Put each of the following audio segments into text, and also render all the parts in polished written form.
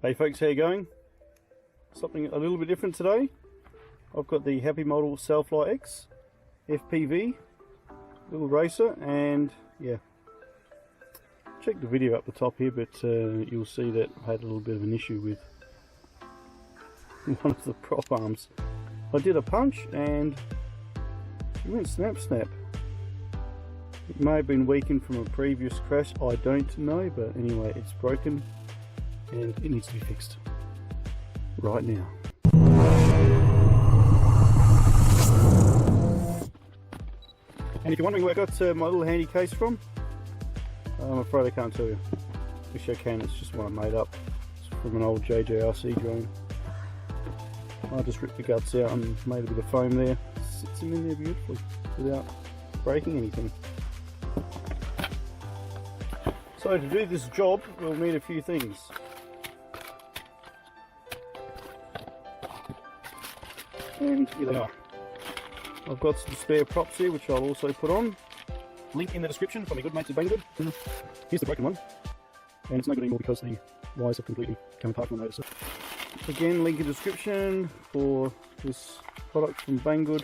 Hey folks, how you going? Something a little bit different today. I've got the Happymodel Sailfly X FPV little racer, and yeah, check the video up the top here, but you'll see that I had a little bit of an issue with one of the prop arms. I did a punch and it went snap snap. It may have been weakened from a previous crash, I don't know, but anyway, it's broken and it needs to be fixed right now. And if you're wondering where I got my little handy case from, I'm afraid I can't tell you. Wish I can, it's just one I made up. It's from an old HGLRC drone. I just ripped the guts out and made a bit of foam there. It sits them in there beautifully without breaking anything. So to do this job, we'll need a few things. And here they are. I've got some spare props here which I'll also put on. Link in the description from my good mates at Banggood. Here's the broken one. And it's no good anymore because the wires have completely come apart from the motor. So again, link in the description for this product from Banggood.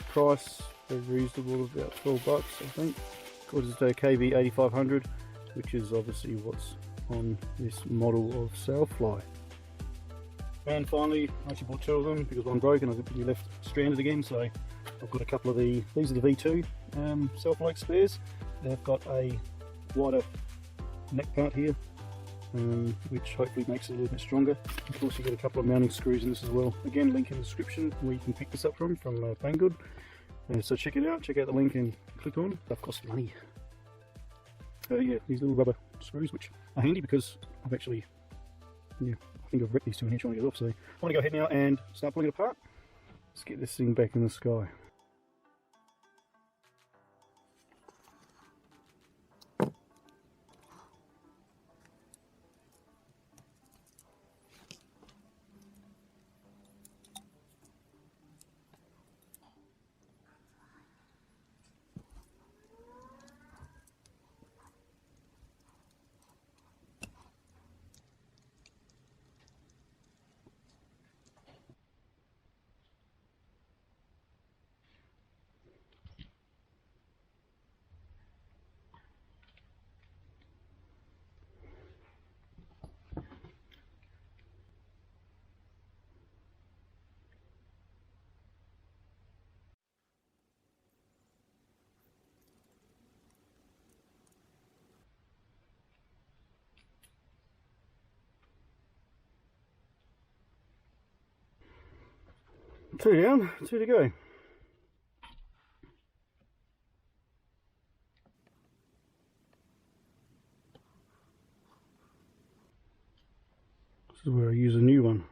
Price very reasonable, about 12 bucks I think. Of course it's a KV8500, which is obviously what's on this model of Sailfly. And finally, I actually bought two of them because one broke and I could be left stranded again, so I've got a couple of these are the V2 Sailfly X spares. They've got a wider neck part here, which hopefully makes it a little bit stronger. Of course you get a couple of mounting screws in this as well. Again, link in the description where you can pick this up from Banggood. So check it out, check out the link and click on. They've cost money. So yeah, these little rubber screws, which are handy because I've actually, I think I've ripped these two in here trying to get it off. So I want to go ahead now and start pulling it apart. Let's get this thing back in the sky. Two down, two to go. This is where I use a new one.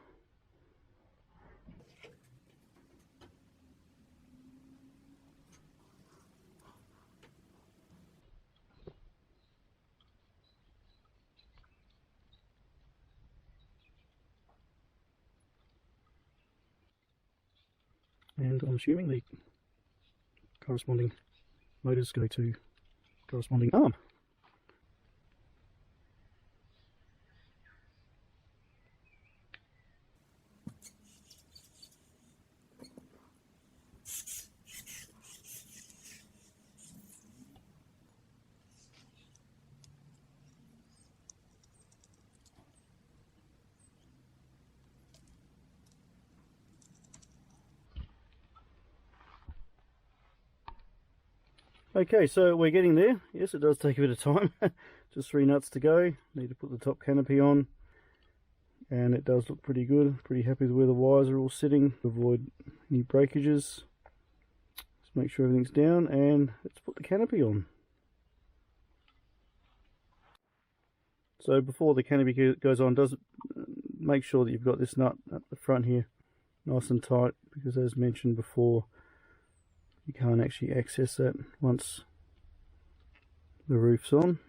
And I'm assuming the corresponding motors go to corresponding arm. Okay, so we're getting there. Yes, it does take a bit of time. Just 3 nuts to go. Need to put the top canopy on. And it does look pretty good. Pretty happy with where the wires are all sitting. Avoid any breakages. Just make sure everything's down and let's put the canopy on. So before the canopy goes on, does make sure that you've got this nut at the front here nice and tight, because as mentioned before, you can't actually access that once the roof's on.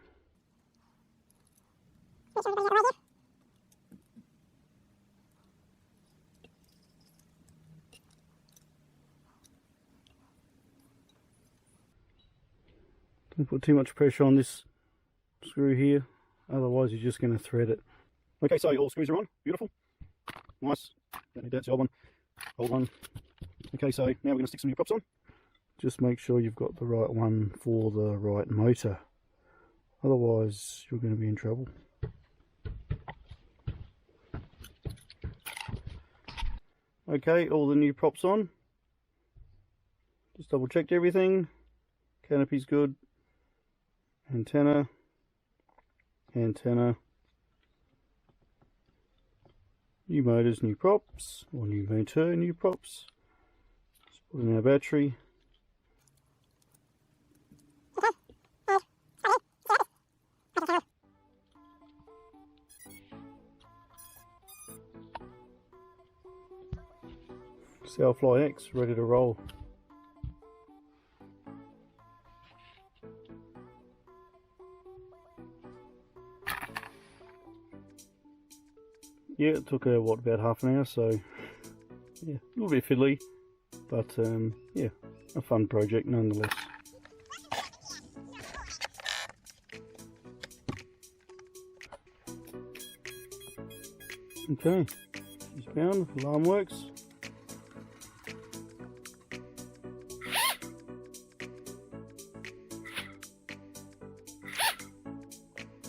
Don't put too much pressure on this screw here, otherwise you're just going to thread it. Okay, so all the screws are on. Beautiful. Nice. Don't need that, it's the old one. Old one. Okay, so now we're going to stick some new props on. Just make sure you've got the right one for the right motor. Otherwise, you're going to be in trouble. Okay, all the new props on. Just double checked everything. Canopy's good. Antenna. Antenna. New motors, new props. Or new motor, new props. Let's put in our battery. Sailfly X ready to roll. Yeah, it took what, about half an hour, so yeah, a little bit fiddly, but yeah, a fun project nonetheless. Okay, she's bound, alarm works.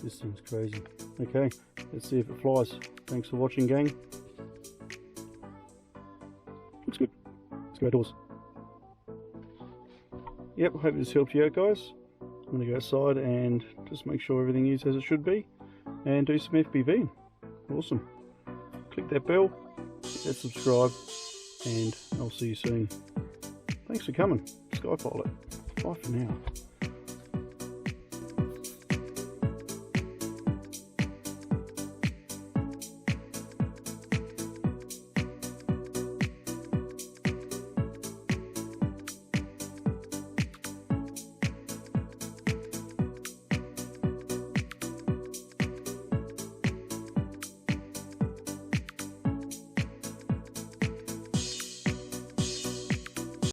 This thing's crazy. Okay, let's see if it flies. Thanks for watching, gang. Looks good. Let's go outdoors. Yep, hope this helped you out, guys. I'm going to go outside and just make sure everything is as it should be and do some FPV. Awesome. Click that bell, hit that subscribe, and I'll see you soon. Thanks for coming. Skypilot. Bye for now.